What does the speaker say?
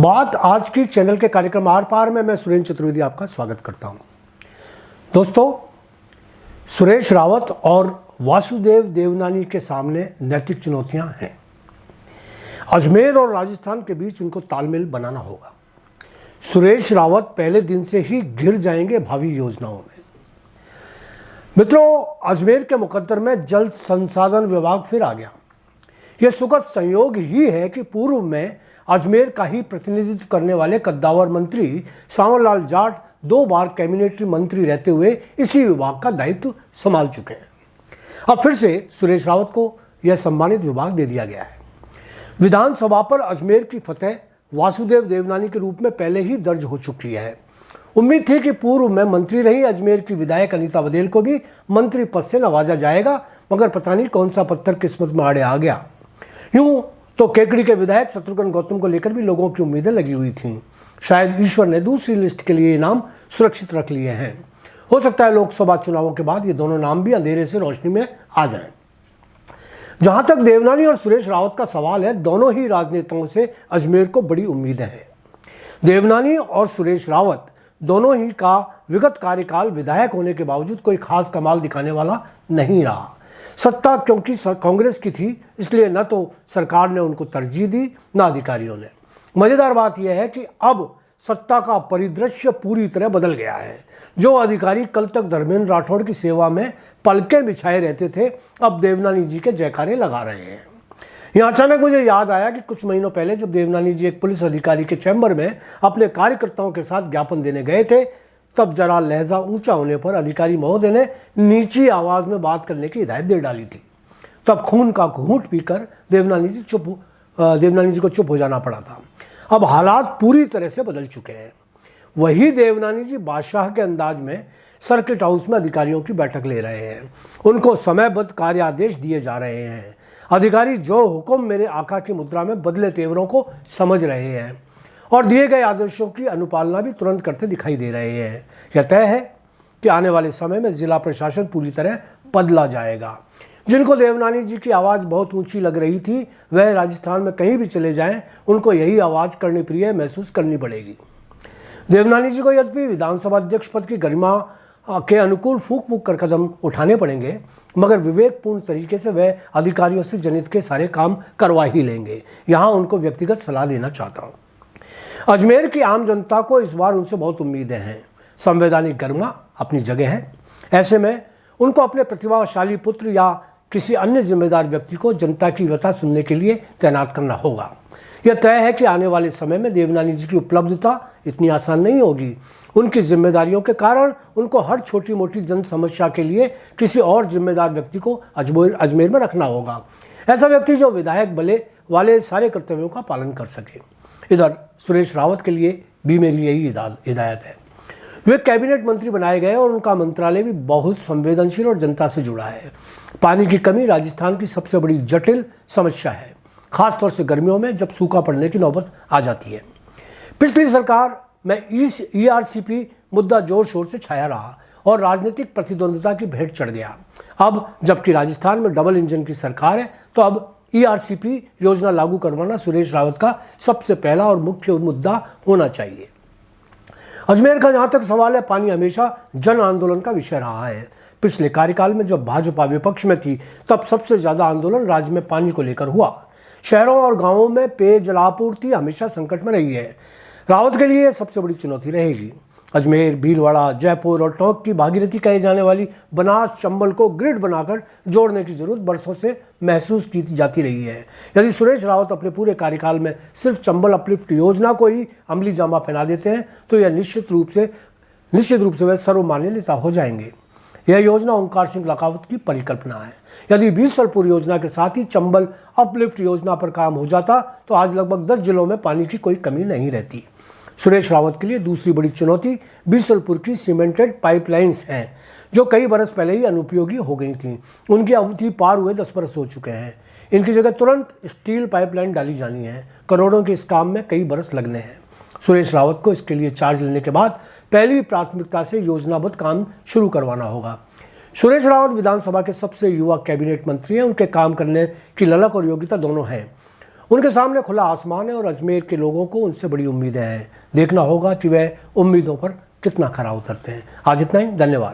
बात आज की चैनल के कार्यक्रम आर पार में मैं सुरेंद्र चतुर्वेदी आपका स्वागत करता हूं। दोस्तों, सुरेश रावत और वासुदेव देवनानी के सामने नैतिक चुनौतियां हैं। अजमेर और राजस्थान के बीच उनको तालमेल बनाना होगा। सुरेश रावत पहले दिन से ही घिर जाएंगे भावी योजनाओं में। मित्रों, अजमेर के मुकद्दर में जल संसाधन विभाग फिर आ गया। यह सुखद संयोग ही है कि पूर्व में अजमेर का ही प्रतिनिधित्व करने वाले कद्दावर मंत्री सांवरलाल जाट 2 बार कैबिनेट मंत्री रहते हुए इसी विभाग का दायित्व संभाल चुके हैं। अब फिर से सुरेश रावत को यह सम्मानित विभाग दे दिया गया है। विधानसभा पर अजमेर की फतेह वासुदेव देवनानी के रूप में पहले ही दर्ज हो चुकी है। उम्मीद थी कि पूर्व में मंत्री रही अजमेर की विधायक अनीता बदेल को भी मंत्री पद से नवाजा जाएगा, मगर पता नहीं कौन सा पत्थर किस्मत में आड़े आ गया। यूं तो केकड़ी के विधायक शत्रुघ्न गौतम को लेकर भी लोगों की उम्मीदें लगी हुई थीं। शायद ईश्वर ने दूसरी लिस्ट के लिए नाम सुरक्षित रख लिए हैं। हो सकता है लोकसभा चुनावों के बाद ये दोनों नाम भी अंधेरे से रोशनी में आ जाएं। जहां तक देवनानी और सुरेश रावत का सवाल है, दोनों ही राजनेताओं से अजमेर को बड़ी उम्मीदें हैं। देवनानी और सुरेश रावत दोनों ही का विगत कार्यकाल विधायक होने के बावजूद कोई खास कमाल दिखाने वाला नहीं रहा। सत्ता क्योंकि कांग्रेस की थी, इसलिए न तो सरकार ने उनको तरजीह दी न अधिकारियों ने। मजेदार बात यह है कि अब सत्ता का परिदृश्य पूरी तरह बदल गया है। जो अधिकारी कल तक धर्मेंद्र राठौड़ की सेवा में पलकें बिछाए रहते थे, अब देवनानी जी के जयकारे लगा रहे हैं। यहाँ अचानक मुझे याद आया कि कुछ महीनों पहले जब देवनानी जी एक पुलिस अधिकारी के चैम्बर में अपने कार्यकर्ताओं के साथ ज्ञापन देने गए थे, तब जरा लहजा ऊंचा होने पर अधिकारी महोदय ने नीची आवाज में बात करने की हिदायत दे डाली थी। तब खून का घूंट पीकर देवनानी जी को चुप हो जाना पड़ा था। अब हालात पूरी तरह से बदल चुके हैं। वही देवनानी जी बादशाह के अंदाज में सर्किट हाउस में अधिकारियों की बैठक ले रहे हैं। उनको समयबद्ध कार्य आदेश दिए जा रहे हैं। अधिकारी जो हुक्म मेरे आका की मुद्रा में बदले तेवरों को समझ रहे हैं और दिए गए आदेशों की अनुपालना भी तुरंत करते दिखाई दे रहे हैं। यह तय है कि आने वाले समय में जिला प्रशासन पूरी तरह बदला जाएगा। जिनको देवनानी जी की आवाज़ बहुत ऊंची लग रही थी, वह राजस्थान में कहीं भी चले जाएं, उनको यही आवाज़ कर्णप्रिय महसूस करनी पड़ेगी। देवनानी जी को यद्यपि विधानसभा अध्यक्ष पद की गरिमा के अनुकूल फूक फूक कर कदम उठाने पड़ेंगे, मगर विवेकपूर्ण तरीके से वह अधिकारियों से जनित के सारे काम करवा ही लेंगे। यहाँ उनको व्यक्तिगत सलाह देना चाहता हूँ। अजमेर की आम जनता को इस बार उनसे बहुत उम्मीदें हैं। संवैधानिक गरिमा अपनी जगह है। ऐसे में उनको अपने प्रतिभाशाली पुत्र या किसी अन्य जिम्मेदार व्यक्ति को जनता की व्यथा सुनने के लिए तैनात करना होगा। यह तय है कि आने वाले समय में देवनानी जी की उपलब्धता इतनी आसान नहीं होगी। उनकी जिम्मेदारियों के कारण उनको हर छोटी मोटी जन समस्या के लिए किसी और जिम्मेदार व्यक्ति को अजमेर में रखना होगा। ऐसा व्यक्ति जो विधायक बले वाले सारे कर्तव्यों का पालन कर सके। इधर सुरेश रावत के लिए भी मेरी यही हिदायत है। वे कैबिनेट मंत्री बनाए गए और उनका मंत्रालय भी बहुत संवेदनशील और जनता से जुड़ा है। पानी की कमी राजस्थान की सबसे बड़ी जटिल समस्या है, खासतौर से गर्मियों में जब सूखा पड़ने की नौबत आ जाती है। पिछली सरकार में ERCP मुद्दा जोर शोर से छाया रहा और राजनीतिक प्रतिद्वंद्विता की भेंट चढ़ गया। अब जबकि राजस्थान में डबल इंजन की सरकार है, तो अब ERCP योजना लागू करवाना सुरेश रावत का सबसे पहला और मुख्य मुद्दा होना चाहिए। अजमेर का जहां तक सवाल है, पानी हमेशा जन आंदोलन का विषय रहा है। पिछले कार्यकाल में जब भाजपा विपक्ष में थी, तब सबसे ज्यादा आंदोलन राज्य में पानी को लेकर हुआ। शहरों और गांवों में पेयजल आपूर्ति हमेशा संकट में रही है। रावत के लिए सबसे बड़ी चुनौती रहेगी। अजमेर, भीलवाड़ा, जयपुर और टोंक की भागीरथी कहे जाने वाली बनास चंबल को ग्रिड बनाकर जोड़ने की जरूरत बरसों से महसूस की जाती रही है। यदि सुरेश रावत अपने पूरे कार्यकाल में सिर्फ चंबल अपलिफ्ट योजना को ही अमली जामा पहना देते हैं, तो यह निश्चित रूप से वह सर्वमान्य नेता हो जाएंगे। यह योजना ओंकार सिंह लखावत की परिकल्पना है। यदि बीसलपुर योजना के साथ ही चंबल अपलिफ्ट योजना पर काम हो जाता, तो आज लगभग 10 जिलों में पानी की कोई कमी नहीं रहती। सुरेश रावत के लिए दूसरी बड़ी चुनौती बीसलपुर की सीमेंटेड पाइपलाइंस हैं, जो कई बरस पहले ही अनुपयोगी हो गई थीं। उनकी अवधि पार हुए 10 बरस हो चुके हैं। इनकी जगह तुरंत स्टील पाइपलाइन डाली जानी है। करोड़ों के इस काम में कई बरस लगने हैं। सुरेश रावत को इसके लिए चार्ज लेने के बाद पहली प्राथमिकता से योजनाबद्ध काम शुरू करवाना होगा। सुरेश रावत विधानसभा के सबसे युवा कैबिनेट मंत्री हैं। उनके काम करने की ललक और योग्यता दोनों हैं। उनके सामने खुला आसमान है और अजमेर के लोगों को उनसे बड़ी उम्मीदें हैं। देखना होगा कि वह उम्मीदों पर कितना खरा उतरते हैं। आज इतना ही, धन्यवाद।